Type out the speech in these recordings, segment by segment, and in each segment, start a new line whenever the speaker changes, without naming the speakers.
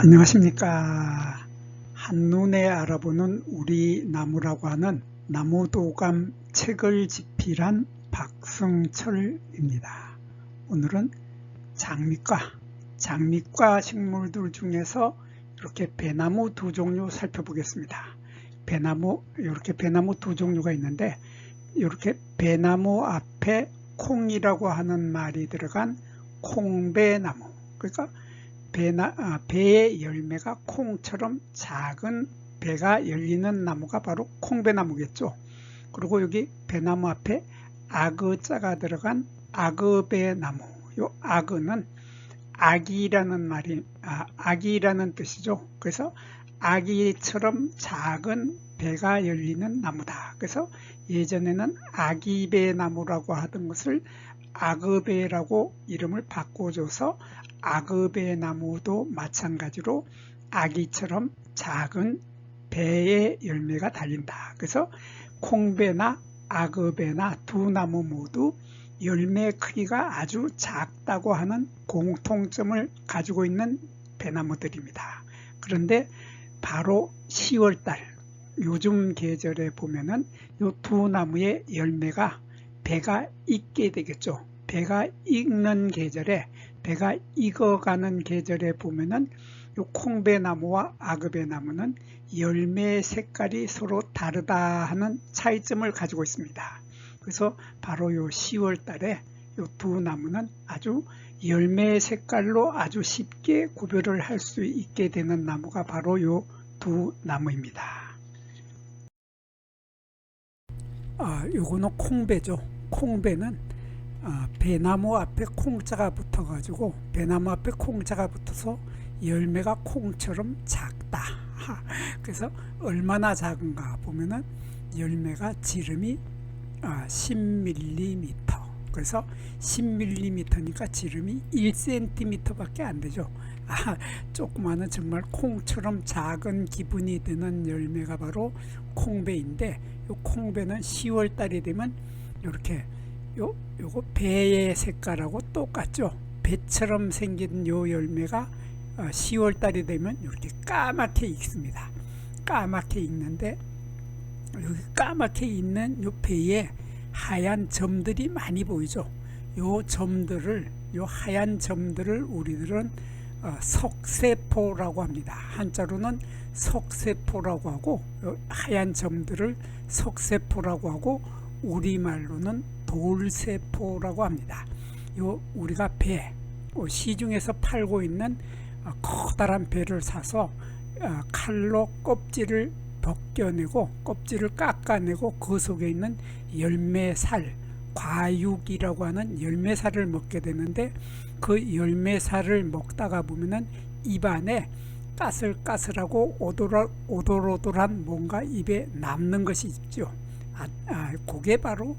안녕하십니까. 한눈에 알아보는 우리 나무라고 하는 나무도감 책을 집필한 박승철입니다. 오늘은 장미과 식물들 중에서 이렇게 배나무 두 종류 살펴보겠습니다. 이렇게 배나무 두 종류가 있는데, 이렇게 배나무 앞에 콩이라고 하는 말이 들어간 콩배나무, 그러니까 배의 열매가 콩처럼 작은 배가 열리는 나무가 바로 콩배나무겠죠. 그리고 여기 배나무 앞에 아그자가 들어간 아그배나무, 요 아그는 아기라는 뜻이죠. 그래서 아기처럼 작은 배가 열리는 나무다. 그래서 예전에는 아기배나무라고 하던 것을 아그배라고 이름을 바꿔줘서 아그배나무도 마찬가지로 아기처럼 작은 배의 열매가 달린다. 그래서 콩배나 아그배나 두 나무 모두 열매 크기가 아주 작다고 하는 공통점을 가지고 있는 배나무들입니다. 그런데 바로 10월달 요즘 계절에 보면은 이 두 나무의 열매가 배가 익게 되겠죠. 배가 익는 계절에, 배가 익어가는 계절에 보면은 이 콩배나무와 아그배나무는 열매 색깔이 서로 다르다 하는 차이점을 가지고 있습니다. 그래서 바로 이 10월 달에 이 두 나무는 아주 열매 색깔로 아주 쉽게 구별을 할 수 있게 되는 나무가 바로 이 두 나무입니다. 요거는 콩배죠. 콩배는 배나무 앞에 콩자가 붙어 가지고, 배나무 앞에 콩자가 붙어서 열매가 콩처럼 작다. 그래서 얼마나 작은가 보면은 열매가 지름이 10mm, 그래서 10mm니까 지름이 1cm 밖에 안 되죠. 조그마한 정말 콩처럼 작은 기분이 드는 열매가 바로 콩배인데, 요 콩배는 10월 달이 되면 이렇게 요거 배의 색깔하고 똑같죠. 배처럼 생긴 요 열매가 10월 달이 되면 이렇게 까맣게 익습니다. 까맣게 익는데, 여기 까맣게 익는 요 배에 하얀 점들이 많이 보이죠. 요 하얀 점들을 우리들은 석쇠포라고 합니다. 한자로는 석쇠포라고 하고, 하얀 점들을 석쇠포라고 하고, 우리말로는 돌쇠포라고 합니다. 우리가 시중에서 팔고 있는 커다란 배를 사서 칼로 껍질을 벗겨내고 껍질을 깎아내고 그 속에 있는 열매살, 과육이라고 하는 열매살을 먹게 되는데, 그 열매살을 먹다가 보면은 입안에 까슬까슬하고 오돌오돌한 뭔가 입에 남는 것이 있죠. 그게 바로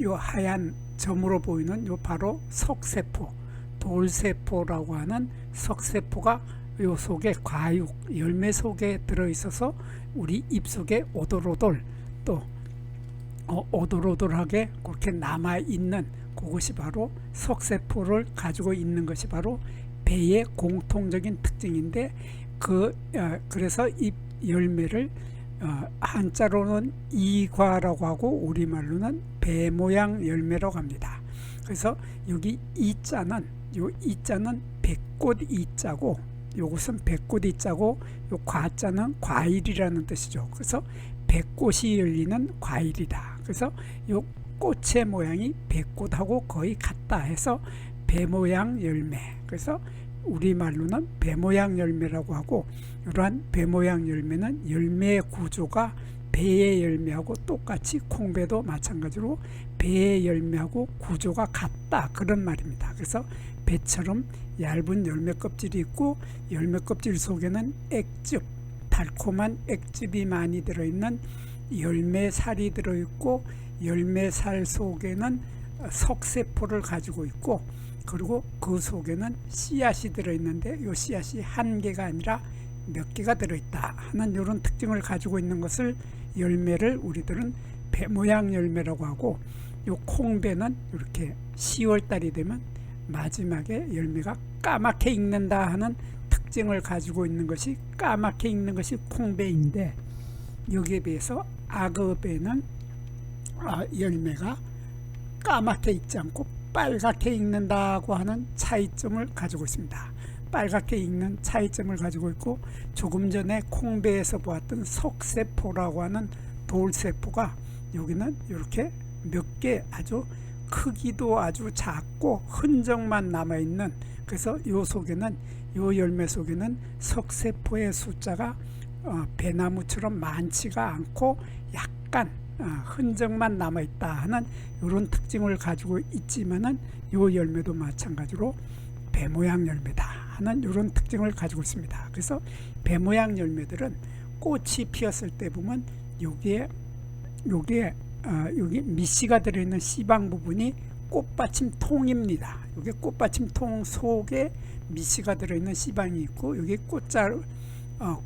요 하얀 점으로 보이는 요 바로 석쇠포, 돌쇠포라고 하는 석쇠포가 요 속에 과육, 열매 속에 들어있어서 우리 입속에 오돌오돌 또 오돌오돌하게 그렇게 남아있는 그것이 바로 석쇠포를 가지고 있는 것이 바로 배의 공통적인 특징인데, 그래서 이 열매를 한자로는 이과라고 하고 우리말로는 배 모양 열매라고 합니다. 그래서 여기 이자는 백꽃 이자고, 요것은 백꽃 이자고, 요 과자는 과일이라는 뜻이죠. 그래서 백꽃이 열리는 과일이다. 그래서 요 꽃의 모양이 백꽃하고 거의 같다 해서 배 모양 열매, 그래서 우리말로는 배 모양 열매라고 하고, 이러한 배 모양 열매는 열매 구조가 배의 열매하고 똑같이 콩배도 마찬가지로 배의 열매하고 구조가 같다, 그런 말입니다. 그래서 배처럼 얇은 열매 껍질이 있고, 열매 껍질 속에는 액즙, 달콤한 액즙이 많이 들어있는 열매살이 들어있고, 열매살 속에는 석쇠포를 가지고 있고, 그리고 그 속에는 씨앗이 들어있는데, 이 씨앗이 한 개가 아니라 몇 개가 들어있다 하는 이런 특징을 가지고 있는 것을, 열매를 우리들은 배 모양 열매라고 하고, 이 콩배는 이렇게 10월 달이 되면 마지막에 열매가 까맣게 익는다 하는 특징을 가지고 있는 것이 까맣게 익는 것이 콩배인데, 여기에 비해서 아그베는 열매가 까맣게 익지 않고 빨갛게 익는다고 하는 차이점을 가지고 있습니다. 빨갛게 익는 차이점을 가지고 있고, 조금 전에 콩배에서 보았던 석세포라고 하는 돌세포가 여기는 이렇게 몇 개 아주 크기도 아주 작고 흔적만 남아있는, 그래서 요 속에는, 요 열매 속에는 석세포의 숫자가 배나무처럼 많지가 않고 약간 흔적만 남아있다 하는 이런 특징을 가지고 있지만은, 요 열매도 마찬가지로 배 모양 열매다 하는 이런 특징을 가지고 있습니다. 그래서 배 모양 열매들은 꽃이 피었을 때 보면 여기 밑씨가 들어있는 씨방 부분이 꽃받침 통입니다. 여기 꽃받침 통 속에 밑씨가 들어있는 씨방이 있고, 여기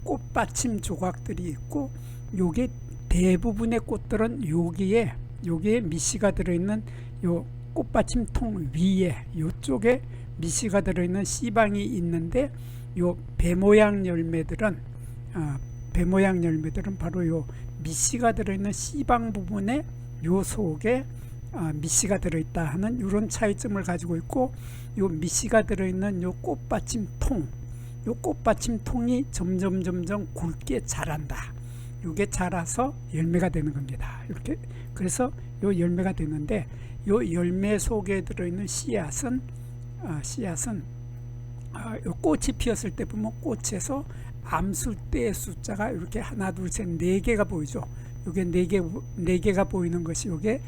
꽃받침 조각들이 있고, 요게 대부분의 꽃들은 여기에 밑씨가 들어있는 요 꽃받침 통 위에 요쪽에 밑씨가 들어있는 씨방이 있는데, 요 배 모양 열매들은 바로 요 밑씨가 들어있는 씨방 부분에 요 속에 밑씨가 들어있다 하는 이런 차이점을 가지고 있고, 요 밑씨가 들어있는 요 꽃받침 통이 점점 굵게 자란다. 요게 자라서 열매가 되는 겁니다. 이렇게, 그래서 요 열매가 되는데, 요 열매 속에 들어있는 씨앗은 요 꽃이 피었을 때 보면 꽃에서 암술대의 숫자가 이렇게 하나 둘 셋 네 개가 보이죠. 요게 네 개가 보이는 것이 요게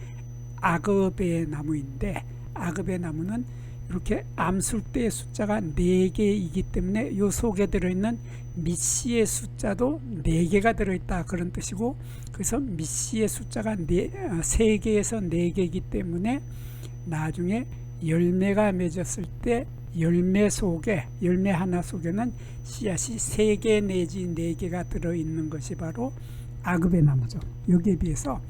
아그베 나무인데, 아그베 나무는 이렇게 암술대의 숫자가 4개이기 때문에 요 속에 들어있는 밑씨의 숫자도 4개가 들어있다 그런 뜻이고, 그래서 밑씨의 숫자가 3개에서 4개이기 때문에 나중에 열매가 맺었을 때 열매 하나 속에는 씨앗이 3개 내지 4개가 들어있는 것이 바로 아그베 나무죠. 여기에 비해서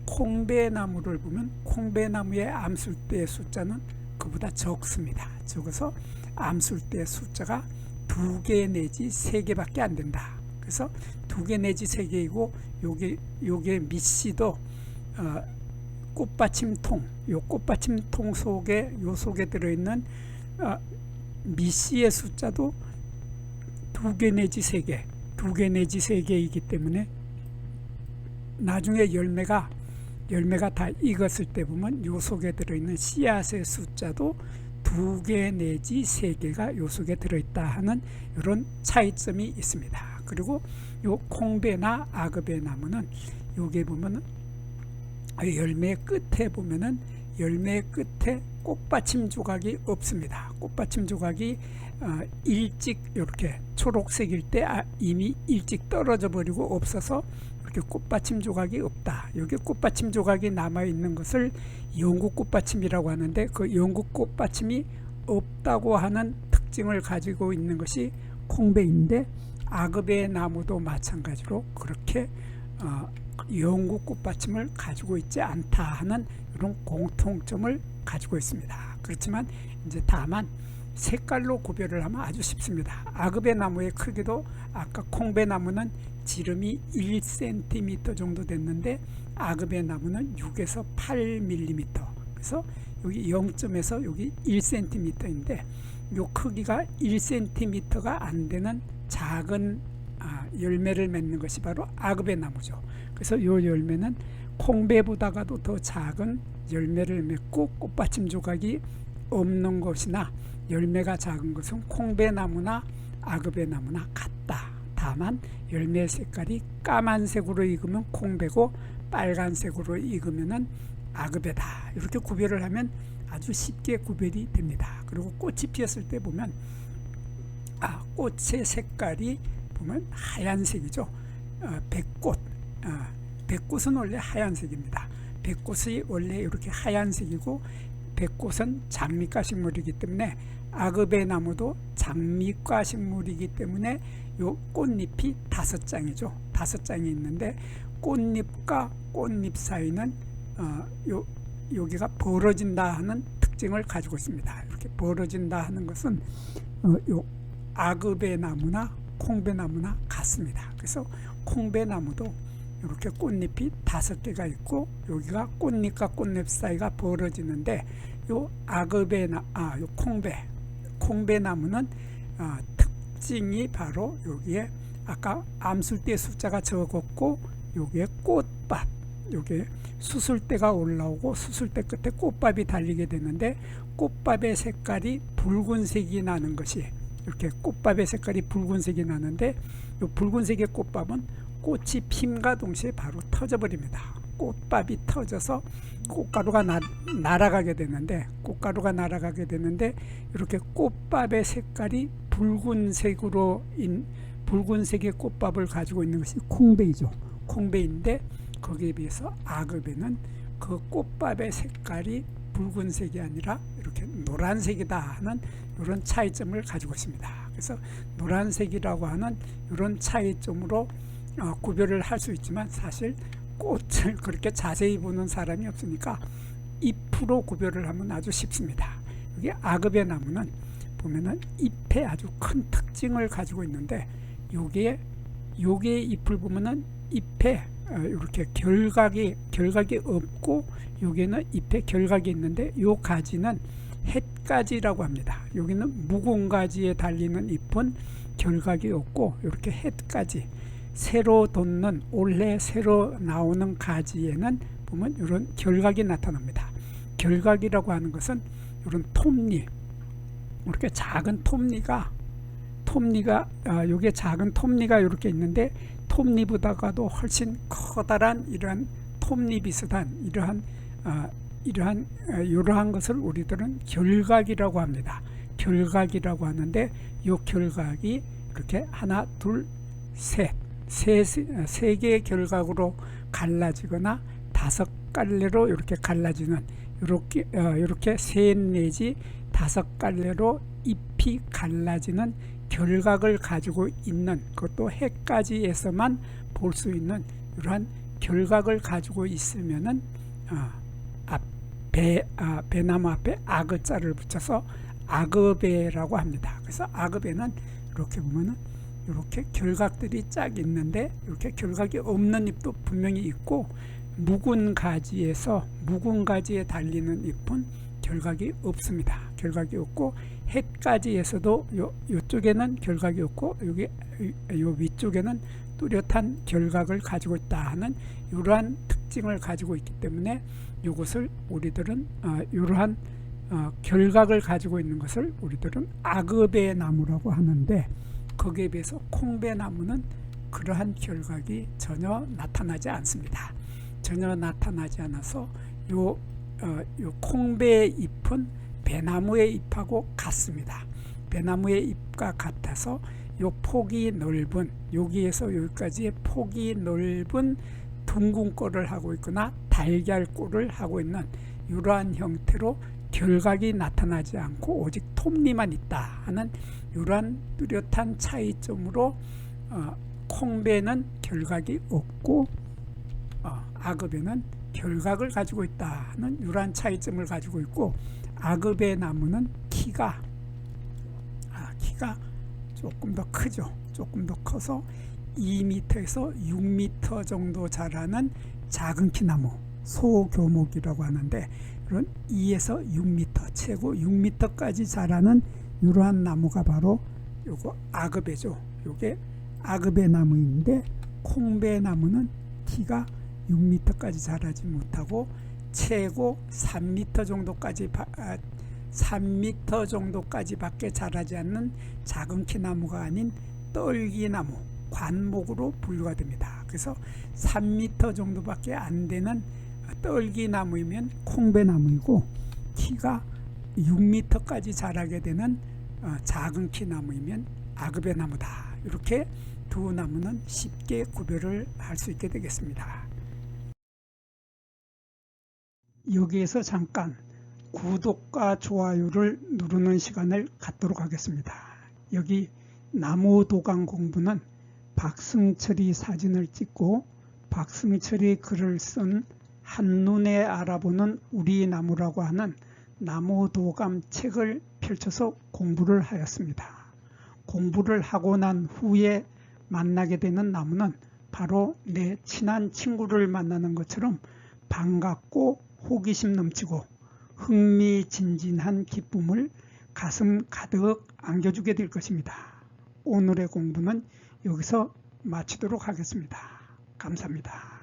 콩배나무를 보면 콩배나무의 암술대의 숫자는 그보다 적습니다. 적어서 암술대의 숫자가 2개 내지 3개밖에 안 된다. 그래서 2개 내지 3개이고, 요게 밑씨도 꽃받침통, 요 꽃받침통 속에 들어있는 밑씨의 숫자도 2개 내지 3개이기 때문에 나중에 열매가 다 익었을 때 보면 요 속에 들어있는 씨앗의 숫자도 2개 내지 3개가 요 속에 들어있다 하는 이런 차이점이 있습니다. 그리고 요 콩배나 아그베 나무는 요게 보면은 열매 끝에 보면은 열매 끝에 꽃받침 조각이 없습니다. 꽃받침 조각이 일찍 이렇게 초록색일 때 이미 일찍 떨어져 버리고 없어서 이렇게 꽃받침 조각이 없다. 여기 꽃받침 조각이 남아 있는 것을 영국 꽃받침이라고 하는데, 그 영국 꽃받침이 없다고 하는 특징을 가지고 있는 것이 콩배인데, 아그베 나무도 마찬가지로 그렇게 영국 꽃받침을 가지고 있지 않다 하는 이런 공통점을 가지고 있습니다. 그렇지만 이제 다만 색깔로 구별을 하면 아주 쉽습니다. 아그베 나무의 크기도 아까 콩배 나무는 지름이 1cm 정도 됐는데, 아그베 나무는 6에서 8mm, 그래서 여기 0점에서 여기 1cm인데 요 크기가 1cm가 안 되는 작은 열매를 맺는 것이 바로 아그베 나무죠. 그래서 요 열매는 콩배보다가도 더 작은 열매를 맺고 꽃받침 조각이 없는 것이나 열매가 작은 것은 콩배나무나 아그베나무나 같다. 다만 열매 색깔이 까만색으로 익으면 콩배고 빨간색으로 익으면 아그베다. 이렇게 구별을 하면 아주 쉽게 구별이 됩니다. 그리고 꽃이 피었을 때 보면 꽃의 색깔이 보면 하얀색이죠. 백꽃은 원래 하얀색입니다. 백꽃이 원래 이렇게 하얀색이고, 백꽃은 장미과 식물이기 때문에, 아그베 나무도 장미과 식물이기 때문에 요 꽃잎이 5장이죠. 5장이 있는데, 꽃잎과 꽃잎 사이는 여기가 벌어진다 하는 특징을 가지고 있습니다. 이렇게 벌어진다 하는 것은 요 아그베나무나 콩배나무나 같습니다. 그래서 콩배나무도 이렇게 꽃잎이 5개가 있고 여기가 꽃잎과 꽃잎 사이가 벌어지는데 요 요 콩배나무는 특징이 바로 여기에 아까 암술대 숫자가 적었고 여기에 꽃밥, 여기에 수술대가 올라오고 수술대 끝에 꽃밥이 달리게 되는데 꽃밥의 색깔이 붉은색이 나는 것이 이렇게 꽃밥의 색깔이 붉은색이 나는데 이 붉은색의 꽃밥은 꽃이 핌과 동시에 바로 터져버립니다. 꽃밥이 터져서 꽃가루가 날아가게 되는데 이렇게 꽃밥의 색깔이 붉은색의 꽃밥을 가지고 있는 것이 콩배이죠. 콩배인데 거기에 비해서 아그배는 그 꽃밥의 색깔이 붉은색이 아니라 이렇게 노란색이다 하는 이런 차이점을 가지고 있습니다. 그래서 노란색이라고 하는 이런 차이점으로 구별을 할 수 있지만 사실 꽃을 그렇게 자세히 보는 사람이 없으니까 잎으로 구별을 하면 아주 쉽습니다. 여기 아그배 나무는 보면은 잎에 아주 큰 특징을 가지고 있는데 요게 잎을 보면은 잎에 이렇게 결각이 없고 여기는 잎에 결각이 있는데 요 가지는 햇가지라고 합니다. 여기는 묵은 가지에 달리는 잎은 결각이 없고 이렇게 햇가지 새로 돋는 올해 새로 나오는 가지에는 보면 이런 결각이 나타납니다. 결각이라고 하는 것은 이런 톱니 이렇게 작은 톱니가 여기에 작은 톱니가 이렇게 있는데 톱니보다가도 훨씬 커다란 이러한 톱니 비슷한 이러한 것을 우리들은 결각이라고 합니다. 결각이라고 하는데 이 결각이 이렇게 하나, 둘, 세 개의 결각으로 갈라지거나 5갈래로 이렇게 갈라지는 이렇게 3 내지 5갈래로 잎이 갈라지는 결각을 가지고 있는 그것도 햇가지에서만 볼 수 있는 이러한 결각을 가지고 있으면은 배나무 앞에 아그자를 붙여서 아그배라고 합니다. 그래서 아그배는 이렇게 보면은 이렇게 결각들이 쫙 있는데 이렇게 결각이 없는 잎도 분명히 있고 묵은 가지에 달리는 잎은 결각이 없습니다. 결각이 없고 햇가지에서도 요쪽에는 결각이 없고 요 위쪽에는 뚜렷한 결각을 가지고 있다 하는 이러한 특징을 가지고 있기 때문에 이것을 우리들은 이러한 결각을 가지고 있는 것을 우리들은 아그배나무라고 하는데 거기에 비해서 콩배나무는 그러한 결각이 전혀 나타나지 않습니다. 전혀 나타나지 않아서 요 콩배의 잎은 배나무의 잎하고 같습니다. 배나무의 잎과 같아서 요 폭이 넓은 여기에서 여기까지의 폭이 넓은 둥근 꼴을 하고 있거나 달걀 꼴을 하고 있는 이러한 형태로 결각이 나타나지 않고 오직 톱니만 있다 하는 이러한 뚜렷한 차이점으로 콩배는 결각이 없고 아그배는 결각을 가지고 있다 하는 이러한 차이점을 가지고 있고 아그배 나무는 키가 조금 더 크죠. 조금 더 커서 2m에서 6m 정도 자라는 작은 키나무 소교목이라고 하는데 이런 2에서 6m 최고 6m까지 자라는 이러한 나무가 바로 요거 아그배죠. 요게 아그배 나무인데 콩배 나무는 키가 6m까지 자라지 못하고 최고 3m 정도까지밖에 자라지 않는 작은 키나무가 아닌 떨기나무 관목으로 분류가 됩니다. 그래서 3m 정도밖에 안 되는 떨기나무이면 콩배나무이고 키가 6m까지 자라게 되는 작은 키나무이면 아그배나무다. 이렇게 두 나무는 쉽게 구별을 할 수 있게 되겠습니다. 여기에서 잠깐 구독과 좋아요를 누르는 시간을 갖도록 하겠습니다. 여기 나무도감 공부는 박승철이 사진을 찍고 박승철이 글을 쓴 한눈에 알아보는 우리 나무라고 하는 나무도감 책을 펼쳐서 공부를 하였습니다. 공부를 하고 난 후에 만나게 되는 나무는 바로 내 친한 친구를 만나는 것처럼 반갑고 호기심 넘치고 흥미진진한 기쁨을 가슴 가득 안겨주게 될 것입니다. 오늘의 공부는 여기서 마치도록 하겠습니다. 감사합니다.